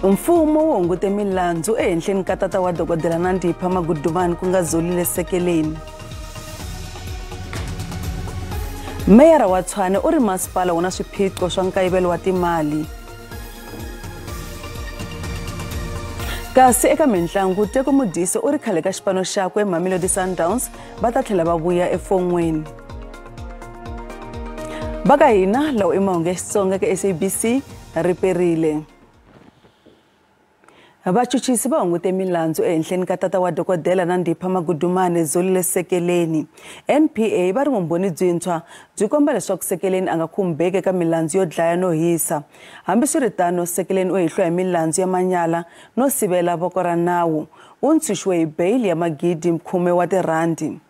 Mfumo wu hungute milandzu ehenhleni ka tata wa dokodela Nandipha Magudumane ku nga Zolile Sekeleni. Meyara wa Tshwane u ri masipala wu na swiphiqo swa nkayivelo wa timali. Kasi eka mitlangu Teko Modise u ri khale ka xipano xakwe Mamelodi Sundowns va ta tlhela va vuya efon'weni. Baka hina lawa i mahungu ya Xitsonga ka SABC riperile. Vachuchisi va hungute milandzu ehenhleni ka tata wa dokodela Nandipha Magudumane Zolile Sekeleni. NPA va ri vumbhoni byintshwa byi komba leswaku Sekeleni a nga khumbeki eka milandzu yo dlaya no hisa. Hambiswiritano Sekeleni u hihliwa hi milandzu ya manyala no sivela voko ra nawu. U ntshunxiwe hi bail ya magidi 10 wa tirandi.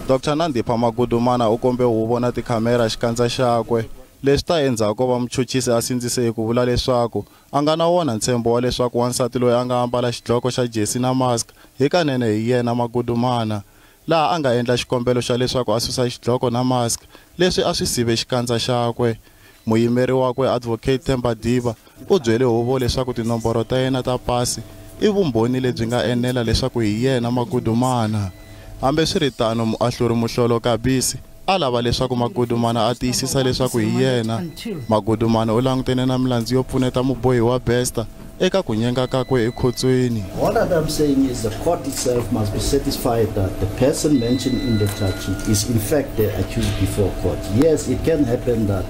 Dr. Nandipha Magudumane u kombe huvo na tikhamera xikandza xakwe. Leswi ta endzhaku va muchuchisi a sindzise ku vula leswaku a nga na wona ntshembo wa leswaku wansati loyi a nga ambala xidloko xa jesi na mask hikanene hi yena Magudumane, laha a nga endla xikombelo xa leswaku a susa xidloko na mask leswi a swi sive xikandza xakwe. Muyimeri wakwe advocate Themba Diba u byele huvo leswaku tinomboro ta yena ta pasi i vumbhoni lebyi nga enela leswaku hi yena Magudumane. Hambiswiritano muahluri Muhlolo Kabisi a lava leswaku Magudumane a tiyisisa leswaku hi yena. Magudumane u langutene na milandzu yo pfuneta mubohi wa Besta eka ku nyenga kakwe ekhotsweni. What I'm saying is the court itself must be satisfied that the person mentioned in the charge sheet is in fact the accused before court. Yes, it can happen that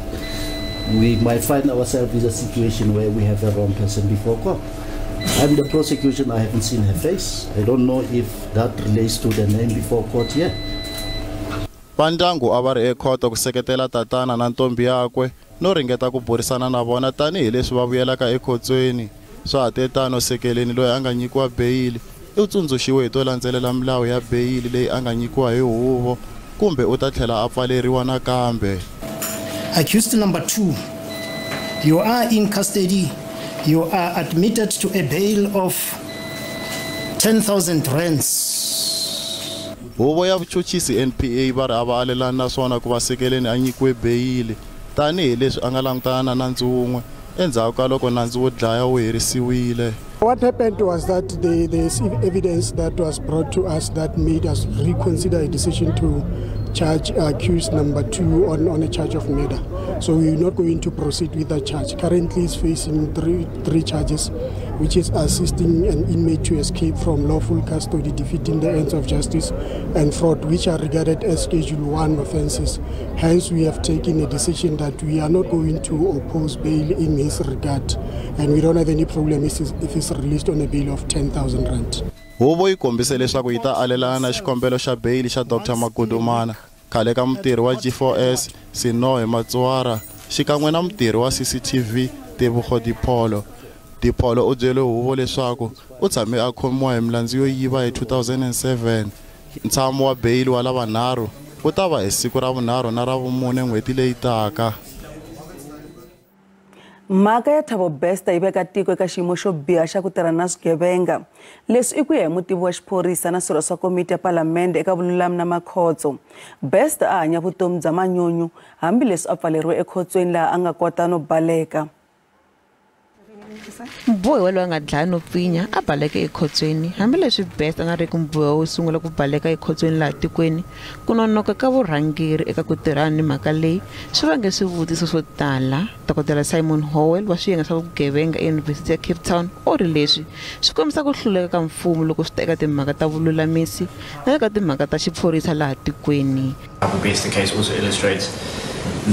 we might find ourselves in a situation where we have the wrong person before court. I'm the prosecution, I haven't seen her face. I don't know if that relates to the name before court yet. Vandyangu a va ri ekhoto ku seketela tatana na ntombi yakwe no ringeta ku burisana na vona tanihi leswi va vuyelaka ekhotsweni. Swa hatetano Sekeleni loyi a nga nyikiwa beyili u tsundzuxiwe hi to landzelela milawu ya beyili leyi a nga nyikiwa hi huvo kumbe u ta tlhela a pfaleriwa nakambe. Accused number 2, you are in custody. You are admitted to a bail of 10,000 rands. Huvo ya vuchuchisi NPA va ri a va alelani naswona ku va Sekeleni a nyikiwe beyili tanihi leswi a nga langutana na nandzu wun'we endzhaku ka loko nandzu wo dlaya wu herisiwile. What happened was that there's evidence that was brought to us that made us reconsider a decision to charge accused number 2 on a charge of murder. So we're not going to proceed with that charge. Currently he's facing three charges, which is assisting an inmate to escape from lawful custody, defeating the ends of justice, and fraud, which are regarded as Schedule 1 offences. Hence, we have taken a decision that we are not going to oppose bail in his regard, and we don't have any problem if he's released on a bail of 10,000 rand. Huvo yi kombise leswaku yi ta alelana na xikombelo xa beyili xa Dr. Magudumane khale ka mutirhi wa G4S Sinoe Matswara xikan'we na mutirhi wa CCTV Tebogo Dipolo u byele huvo leswaku u tshame a khomiwa hi milandzu yo yiva hi 2007. Ntshamo wa beyili wa lavanharhu u ta va hi siku ra vunharhu na ra vumune n'hweti leyi taka. Mhaka ya Thabo Besta yi veka tiko eka xiyimo xo biha xa ku tirha na swigevenga. Leswi i ku ya hi mutivi wa xiphorisa na swirho swa komiti ya palamende eka vululami na makhotso. Besta a hanya vutomi bya manyunyu hambileswi a pfaleriwe ekhotsweni laha a nga kota no baleka. Mbohi wa loyi a nga dlaya no pfinya a baleke ekhotsweni hambileswi Besta a nga ri ku mbohi wo sungula ku baleka ekhotsweni laha tikweni. Ku nonoka ka vurhangeri eka ku tirhana ni mhaka leyi swi vange swivutiso swo tala. Dokodela Simon Howell wa swiyenge swa vugevenga eYunivhesiti ya Cape Town u ri leswi swi kombisa ku hluleka ka mfumo loko swi ta eka timhaka ta vululamisi na eka timhaka ta xiphorisa laha tikweni. The case also illustrates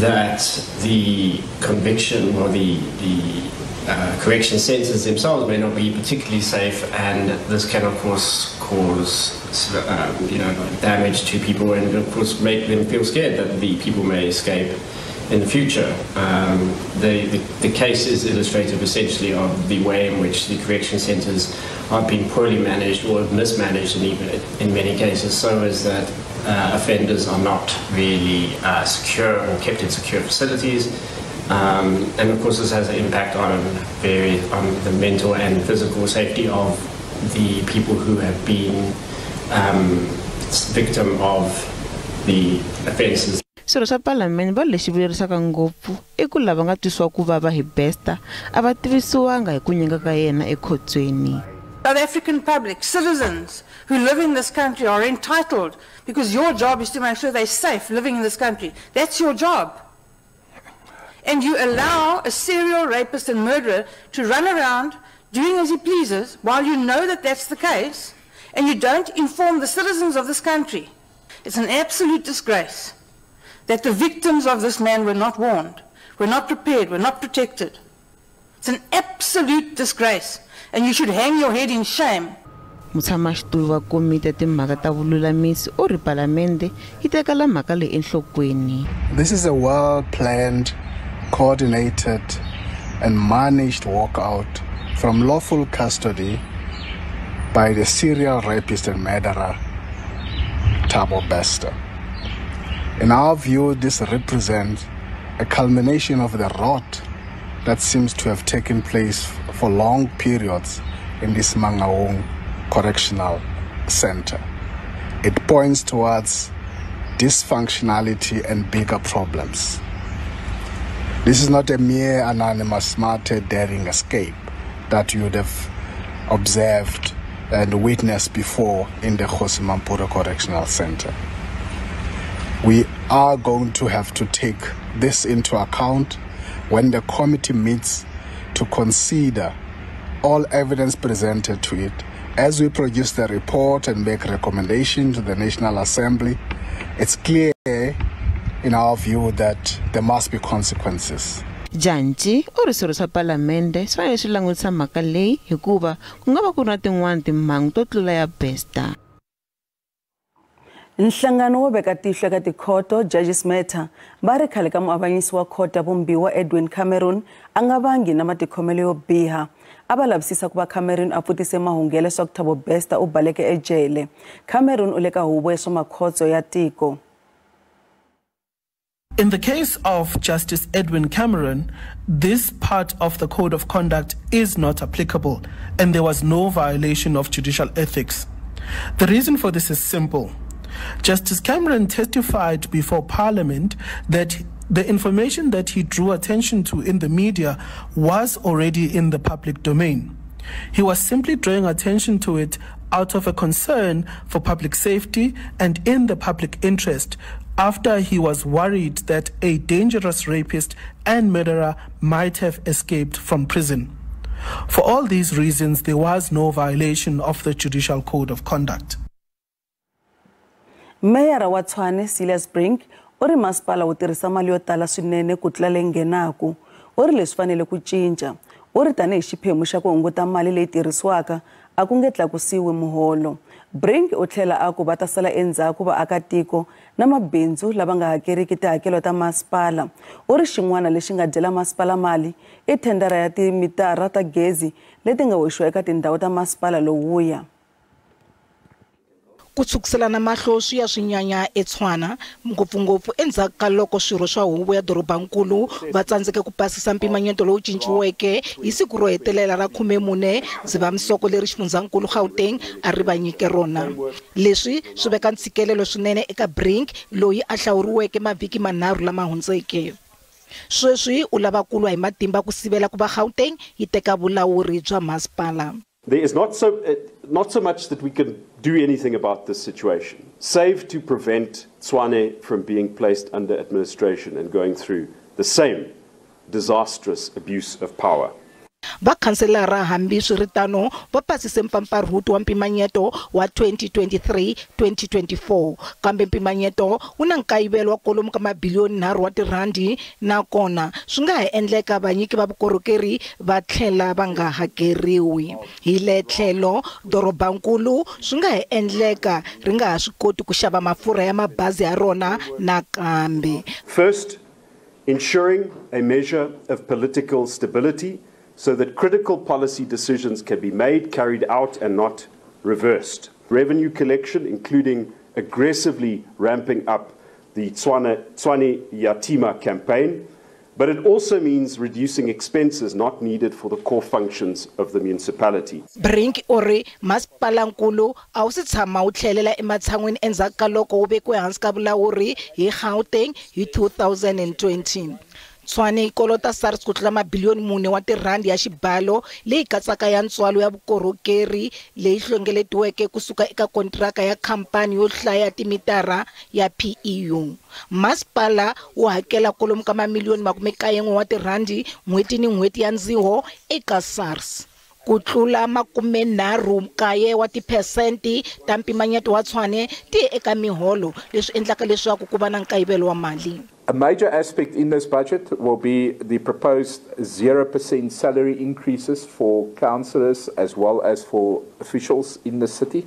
that the conviction or the correction centers themselves may not be particularly safe, and this can of course cause damage to people, and of course make them feel scared that the people may escape in the future. The case is illustrative essentially of the way in which the correction centers are being poorly managed or mismanaged, and even in many cases so as that offenders are not really secure or kept in secure facilities. And of course this has an impact on the mental and physical safety of the people who have been victim of the offences. swirho swa palamende va lexi vuyerisaka ngopfu I ku lava nga twisiwa ku vava hi Bester a va tivisiwanga hi ku nyika ka yena ekhotsweni. South African public, citizens who live in this country are entitled, because your job is to make sure they're safe living in this country. That's your job. And you allow a serial rapist and murderer to run around doing as he pleases while you know that that's the case, and you don't inform the citizens of this country. It's an absolute disgrace that the victims of this man were not warned, were not prepared, were not protected. It's an absolute disgrace, and you should hang your head in shame. Mutshamaxitulu wa komiti ya timhaka ta vululamisi u ri palamende yi tekela mhaka leyi enhlokweni. This is a well-planned, coordinated and managed walkout from lawful custody by the serial rapist and murderer Thabo Bester. In our view, this represents a culmination of the rot that seems to have taken place for long periods in this Mahungu Correctional Center. It points towards dysfunctionality and bigger problems. This is not a mere anonymous, smarted, daring escape that you would have observed and witnessed before in the Xitsonga Correctional Center. We are going to have to take this into account when the committee meets to consider all evidence presented to it. As we produce the report and make recommendations to the National Assembly, it's clear in our view that there must be consequences. Janji u ri swirho swa palamende swi fanele swi langutisa mhaka leyi hikuva ku nga va ku ri na tin'wana timhangu to tlula ya Bester. Nhlangano wo veka tihlo eka tikhoto Judges Matter va ri khale ka muavanyisi wa khoto ya vumbiwa Edwin Cameron a nga vangi na matikhomelo yo biha. A va lavisisa ku va Cameron a pfutise mahungu ya leswaku Thabo Bester u baleke ejele. Cameron u le ka huvo ya swa makhotso ya tiko. In the case of Justice Edwin Cameron, this part of the Code of Conduct is not applicable, and there was no violation of judicial ethics. The reason for this is simple. Justice Cameron testified before Parliament that the information that he drew attention to in the media was already in the public domain. He was simply drawing attention to it out of a concern for public safety and in the public interest, after he was worried that a dangerous rapist and murderer might have escaped from prison. For all these reasons, there was no violation of the Judicial Code of Conduct. Mayor wa Tshwane Silas Brink u ri masipala wu tirhisa mali yo tala swinene ku tlula leyi nghenaka. U ri leswi fanele ku cinca. U ri tanihi xiphemu xa ku hunguta mali leyi tirhisiwaka a ku nge tlakusiwi muholo. Brink u tlhela a ku va ta sala endzhaku vaakatiko na mabindzu lava nga hakeriki tihakelo ta masipala. U ri xin'wana lexi nga dyela masipala mali I thendara ya timitara ta gezi leti nga hoxiwa eka tindhawu ta masipala lowuya. Ku tsukuselana mahlo swi ya swinyanya eTshwana ngopfungopfu endzhaku ka loko swirho swa huvo ya dorobankulu va tsandzeke ku pasisa mpimanyeto lowu cinciweke hi siku ro hetelela ra 14 Dzivamisoko leri xifundzankulu Gauteng a ri va nyike rona. Leswi swi veka ntsikelelo swinene eka Brink loyi a hlawuriweke mavhiki manharhu lama hundzeke. Sweswi u lava ku lwa hi matimba ku sivela ku va Gauteng yi teka vulawuri bya masipala. There is not so much that we can do anything about this situation, save to prevent Tshwane from being placed under administration and going through the same disastrous abuse of power. Vakhanselara hambi swiritano va pasise mpfapfarhuto wa mpimanyeto wa 2023-2024 kambe mpimanyeto wu na nkayivelo wa kwalomu ka mabiliyoni 3 wa tirandi na kona swi nga ha endleka vanyiki va vukorhokeri va tlhela va nga hakeriwi. Hi le tlhelo dorobankulu swi nga ha endleka ri nga ha swi koti ku xava mafurha ya mabazi ya rona nakambe. First, ensuring a measure of political stability so that critical policy decisions can be made, carried out, and not reversed. Revenue collection, including aggressively ramping up the Tshwane Yatima campaign, but it also means reducing expenses not needed for the core functions of the municipality. Brink ore masipalankulu a wu si tshama wu tlhelela ematshan'wini endzhaku ka loko wu vekiwe hansi ka vulawuri hi Gauteng hi 2020. Tshwane yi kolota SARS ku tlula mabiliyoni 4 wa tirhandi ya xibalo leyi katsaka ya ntswalo ya vukorhokeri leyi hlongeletiweke kusuka eka kontraka ya khampani yo hlaya timitara ya PEU. Masipala wu hakela kolomu ka mamiliyoni 91 wa tirhandi n'hweti ni n'hweti ya ndziho eka SARS. Ku tlula 39 wa tiphesenti ta mpimanyeto wa Tshwane ti eka miholo, leswi endlaka leswaku ku va na nkayivelo wa mali. A major aspect in this budget will be the proposed 0% salary increases for councillors as well as for officials in the city.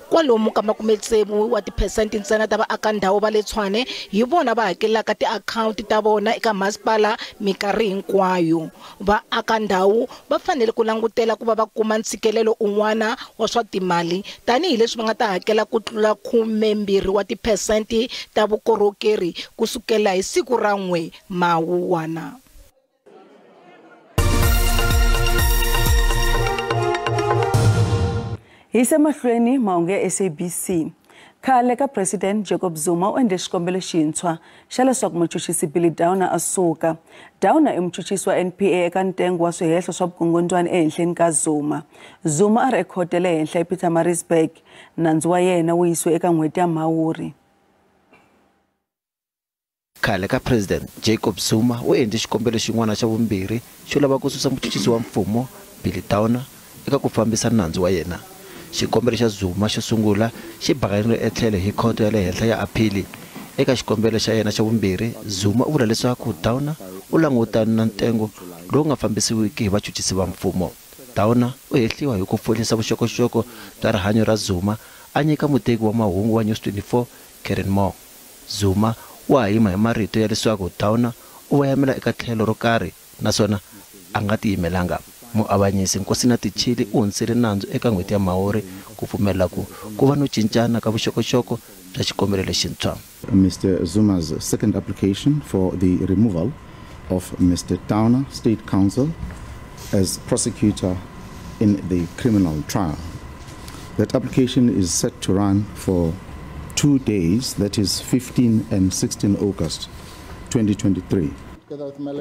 Kwalomu ka 60 wa tiphesenti ntsena ta vaaka ndhawu va le Tshwane hi vona va hakelaka ti-account ta vona eka masipala mikarhi hinkwayo. Vaaka ndhawu va fanele ku langutela ku va va kuma ntsikelelo un'wana wa swa timali tanihi leswi va nga ta hakela ku tlula 12 wa tiphesenti ta vukorhokeri kusukela hi siku ra 1 Mawuwana. Hi se mahlweni mahungu ya SABC. Khale ka President Jacob Zuma u endle xikombelo xintshwa xa leswaku muchuchisi Billy Downer a suka. Downer i muchuchisi wa NPA eka ntengo wa swihehlo swa vukungundwani ehenhleni ka Zuma. Zuma a ri ekhoto le henhla ePietermaritzburg. Nandzu wa yena wu yisiwe eka n'hweti ya Mhawuri. Khale ka President Jacob Zuma u endle xikombelo xin'wana xa vumbirhi xo lava ku susa muchuchisi wa mfumo Billy Downer eka ku fambisa nandzu wa yena. Xikombelo xa Zuma xo sungula xi bakanile etlhelo hi khoto ya le henhla ya appeal. Eka xikombelo xa yena xa vumbirhi, Zuma u vula leswaku Downer u langutana na ntengo lowu nga fambisiwiki hi vachuchisi va mfumo. Downer u hehliwa hi ku pfuxisa vuxokoxoko bya rihanyo ra Zuma a nyika muteki wa mahungu wa News 24 Karen Moore. Zuma wa yima hi marito ya leswaku Downer u yamela eka tlhelo ro karhi naswona a nga tiyimelanga. Muavanyisi Nkosina Tichili u hundzile nandzu eka n'hweti ya Mhawuri ku pfumela ku va no cincana ka vuxokoxoko bya xikombelo lexintshwa. Mr. Zuma's second application for the removal of Mr. Downer, State Counsel, as prosecutor in the criminal trial. That application is set to run for 2 days, that is 15 and 16 August 2023.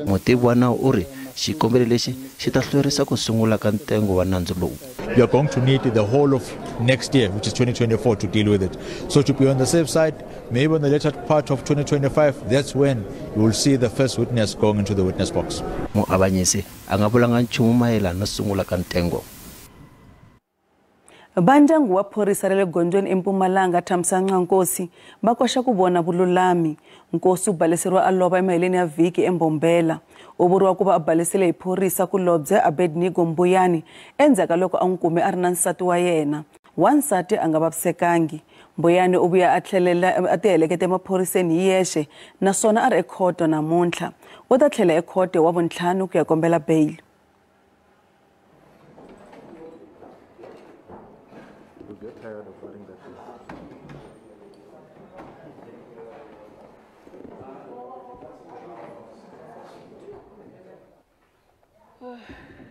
Mutivi wa nawu u ri xikombelo lexi xi ta hlwerisa ku sungula ka ntengo wa nandzu lowu. We are going to need the whole of next year, which is 2024, to deal with it. So to be on the safe side, maybe in the later part of 2025, that's when you will see the first witness going into the witness box. Muavanyisi a nga vulanga nchumu mayelana no sungula ka ntengo. Bandyangu wa phorisa ra le gondzweni eMpumalanga Thamsanqa Nkosi va koxa ku vona vululami. Nkosi u baleseriwa a lova emaheleni ya vhiki eMbombela. U vuriwa ku va a balesele hi phorisa kulobye Abednego Mbuyani endzhaku loko a n'wi kume a ri na nsati wa yena. Wansati a nga vavisekangi. Mbuyani u vuya a tlhelela a tihelekete emaphoriseni hi yexe naswona a ri ekhoto namuntlha. U ta tlhela ekhoto wa vuntlhanu ku ya kombela bail.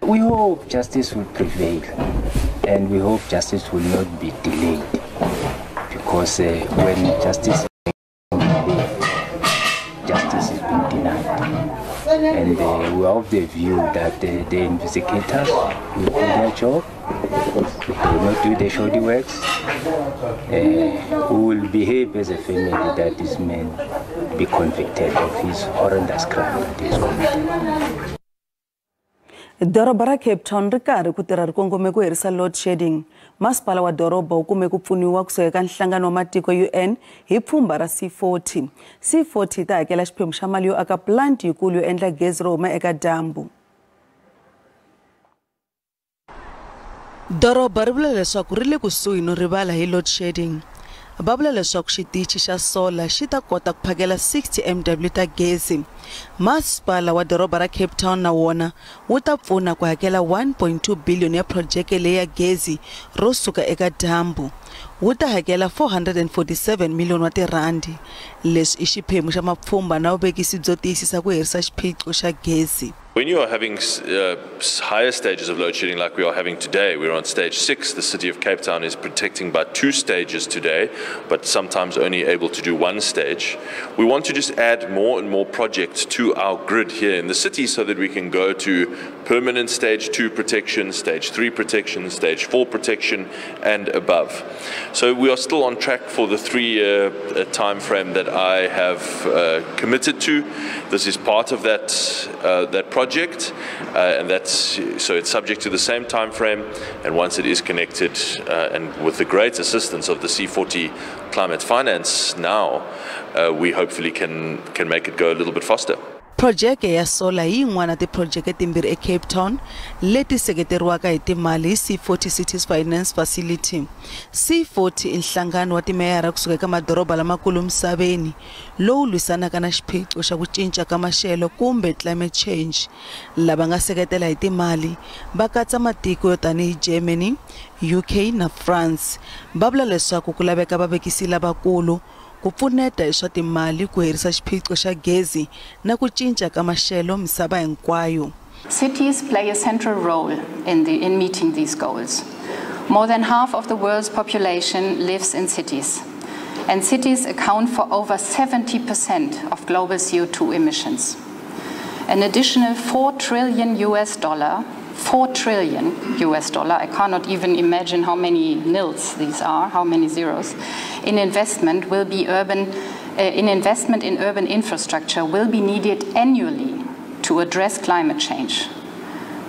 We hope justice will prevail, and we hope justice will not be delayed, because when justice is delayed, justice is being denied. And we are of the view that the investigators will do their job, they will not do the shoddy works. We will behave as a family that this man be convicted of his horrendous crime that he has committed. Doroba ra Cape Town ri karhi ku tirha ri kongome ku herisa load shedding. Masipala wa doroba wu kume ku pfuniwa kusuka eka nhlangano wa matiko UN hi pfhumba ra C40. C40 ta hakela xiphemu xa mali yo aka plant yikulu yo endla gezi ro huma eka dyambu. Doroba ri vula leswaku ri le kusuhi no rivala hi load shedding. Va vula leswaku xitichi xa solar xi ta kota ku phakela 60 MW ta gezi. Masipala wa doroba ra Cape Town na wona wu ta pfuna ku hakela 1.2 billion ya projeke leyi ya gezi ro suka eka dyambu. wu ta hakela 447 million wa tirandi. Leswi i xiphemu xa mapfhumba na vuvekisi byo tiyisisa ku herisa xiphiqo xa gezi. When you are having higher stages of load shedding like we are having today, we're on stage 6. The city of Cape Town is protecting by 2 stages today, but sometimes only able to do 1 stage. We want to just add more and more projects to our grid here in the city so that we can go to permanent stage 2 protection, stage 3 protection, stage 4 protection and above. So we are still on track for the 3-year time frame that I have committed to. This is part of that project, and so it's subject to the same time frame, and once it is connected and with the great assistance of the C40 Climate Finance now, we hopefully can make it go a little bit faster. Project ya solar yi yin'wana ti project timbirhi eCape Town leti seketeriwaka hi timali hi C40 Cities Finance Facility. C40 i nhlangano wa timeyara kusuka eka madoroba lamakulu misaveni lowu lwisanaka na xiphiqo xa ku cinca ka maxelo kumbe climate change. Lava nga seketela hi timali va katsa matiko yo tanihi Germany, UK na France. Va vula leswaku ku laveka vavekisi lavakulu ku pfuneta hi swa timali ku herisa xiphiqo xa gezi na ku cinca ka maxelo misava hinkwayo. Cities play a central role in meeting these goals. More than half of the world's population lives in cities, and cities account for over 70% of global CO2 emissions. An additional $4 trillion, I cannot even imagine how many nils these are, how many zeros, in investment in urban infrastructure will be needed annually to address climate change,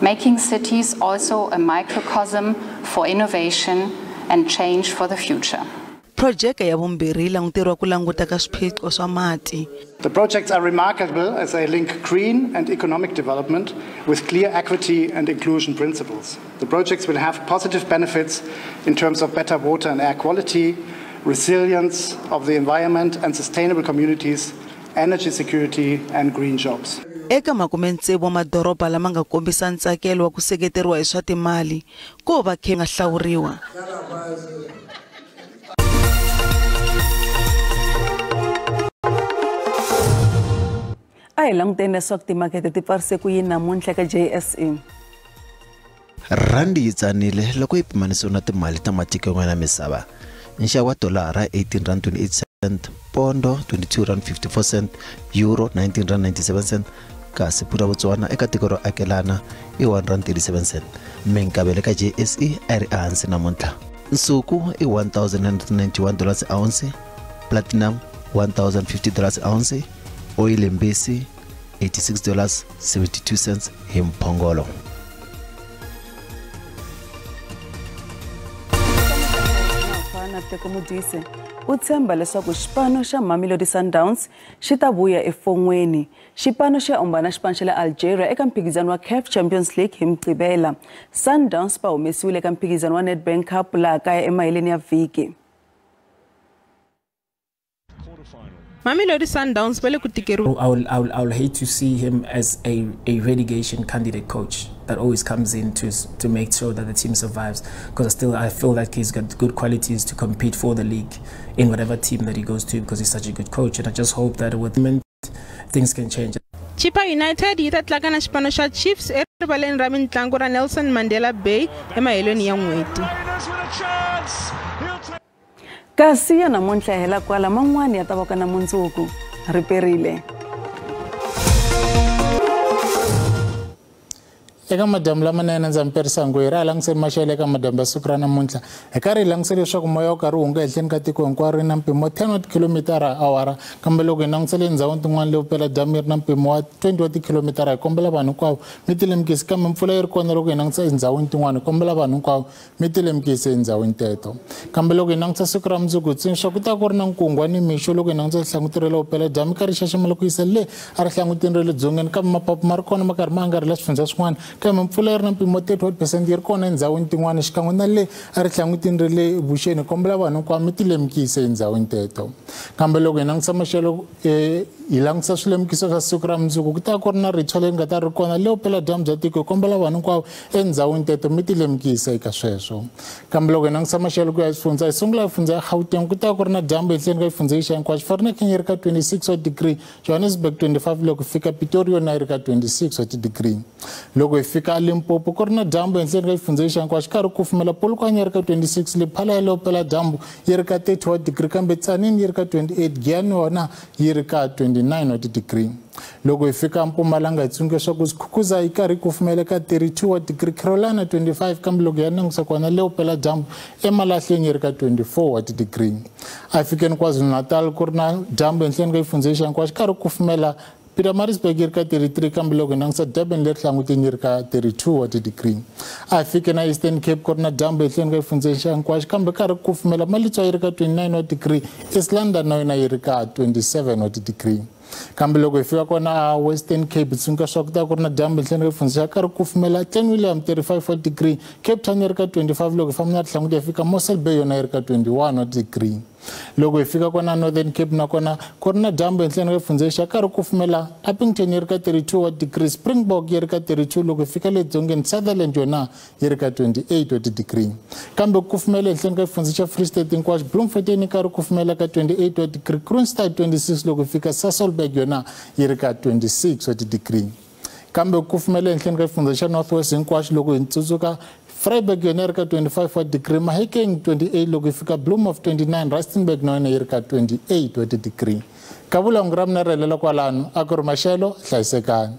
making cities also a microcosm for innovation and change for the future. Project ya vumbirhi langutiwa ku languta ka swiphiqo swa mati. The projects are remarkable as they link green and economic development with clear equity and inclusion principles. The projects will have positive benefits in terms of better water and air quality, resilience of the environment and sustainable communities, energy security and green jobs. Eka makume wa madoroba lama nga kombisa ntsakelo wa ku seketeriwa hi swa timali ko va khe nga hlawuriwa. Ai languteni leswaku timakete ti pfarise ku yini namuntlha ka JSE. Randi yi tsanile loko yi pimanisiwa na timali ta matiko yan'wana ya misava. Nxavo wa dolara 18.28 cent, pondo 22.54 cent, euro 19.97 cent, kasi pfuna Botswana eka tiko ro akelana i 1.37 cent. Minkavelo ka JSE a ri ehansi namuntlha. Nsuku i $1,991 a ounce, platinum $1,050 a ounce, oil mbisi $86.72 hi mphongolo. Teko Modise u tshemba leswaku xipano xa Mamelodi Sundowns xi ta vuya efon'weni. Xipano xa ombana xipano xa le Algeria eka mphikizano wa CAF Champions League hi Mgqibela. Sundowns va humesiwile eka mphikizano wa Nedbank Cup laha kaya emaheleni ya vhiki. Mamelodi Sundowns vale ku tikeriwa. I will hate to see him as a relegation candidate coach that always comes in to make sure that the team survives, because I feel like he's got good qualities to compete for the league in whatever team that he goes to, because he's such a good coach, and I just hope that with him things can change. Chipa United yi ta tlanga na xipano xa Chiefs erivaleni ra mitlangu ra Nelson Mandela Bay emaheleni ya n'hweti. Kasi ya namuntlha hela kwala man'wani ya ta va na mundzuku riperile. Eka madam lamanene ndza mperisa ngwira langiseni maxelo eka madam ya siku ra namuntlha hi karhi hi langisele leswaku moya wo karhi wu nga ehenhleni ka tiko hinkwaro na mpimo 10 km/h kambe loko hi langisele ndzhawini tin'wana leyi vupela damu ri na mpimo wa 20 km/h hi kombela vanhu hinkwavo mi tilemukisi kambe mpfula yi ri kona loko hi langisa ndzhawini tin'wana hi kombela vanhu hinkwavo mi tilemukisi ndzhawini teto kambe loko hi langisa siku ra mundzuku tsundzuxa ku ta ku ri na nkungwa ni mixo loko hi langisa hlangutiro le vupela damu karhi xaxamela ku yisa le a ri hlangutini ra le dzongeni kambe mapapu ma ri kona ma karhi ma angarhela swifundza swin'wana kambe mpfula yi ri na mpimo 31% yi ri kona endhawini tin'wana xikan'we na le a ri hlangutini ri le vuxeni kombela vanhu hinkwavo mi ti lemukise endhawini teto kambe loko hi langutisa maxelo hi langutisa swilemukiso swa siku ra mundzuku ku ta ku ri na rithwa leyi nga ta ri kona le upela dyambu bya tiko hi kombela vanhu hinkwavo endhawini teto mi ti lemukisa eka sweswo kambe loko hi langutisa maxelo ku ya xifundza hi sungula hi fundza ya Gauteng ku ta ku ri na dyambu ehenhleni ka xifundza xa hinkwaxo Vereeniging yi ri ka 26 wa degree Johannesburg 25 loko hi fika Pretoria na yi ri ka 26 wa degree loko hi fika Limpopo ku ri na dyambu ehenhleni ka xifundza xa hinkwaxo karhi ku kufumela Polokwane yi ri ka 26 Lephala ya le upela dyambu yi ri ka 30 wa degree kambe Tzaneen yi ri ka 28 Giyani yona yi ri ka 29 wa degree loko hi fika Mpumalanga hi tsundzuka swa ku Skukuza yi karhi ku kufumela ka 32 wa degree Carolina 25 kambe loko ya langutisa kona le upela dyambu eMalahleni yi ri ka 24 wa degree a fikeni KwaZulu-Natal ku ri na dyambu ehenhleni ka xifundza xa hinkwaxo karhi ku kufumela Pietermaritzburg yi ri ka 33 kambe loko hi langutisa Durban leri hlangutini yi ri ka 32 wa degree a fike na Eastern Cape ku ri na dyambu ehenhleni ka xifundza xa hinkwaxo kambe karhi ku kufumela Malitswa yi ri ka 29 wa degree East London na yona yi ri ka 27 wa degree kambe loko hi fika kona a Western Cape hi tsundzuka swa ku ta ku ri na dyambu ehenhleni ka xifundza xa karhi ku kufumela Glen William 35 wa degree Cape Town yi ri ka 25 loko hi famba na rihlanguti hi fika Mossel Bay yona yi ri ka 21 wa degree loko hi fika kona Northern Cape nakona ku ri na dyambu ehenhleni ka xifundza xa karhi ku kufumela Upington yi ri ka 32 wa degree Springbok yi ri ka 32 loko hi fika le dzongeni Sutherland yona yi ri ka 28 wa degree kambe ku kufumela ehenhleni ka xifundza xa Free State hinkwaxo Bloemfontein yi karhi ku kufumela ka 28 wa degree Kroonstad 26 loko hi fika Sasolburg yona yi ri ka 26 wa degree kambe ku kufumela ehenhleni ka xifundza xa North West hinkwaxo loko hi tsundzuka Vryburg yona yi ri ka 25 wa degree Mahikeng 28 loko hi fika Bloemhof 29 Rustenburg na yona yi ri ka 28 wa degree ka vulawuri ra mina ri helela kwalano a ku ri maxelo hlayisekani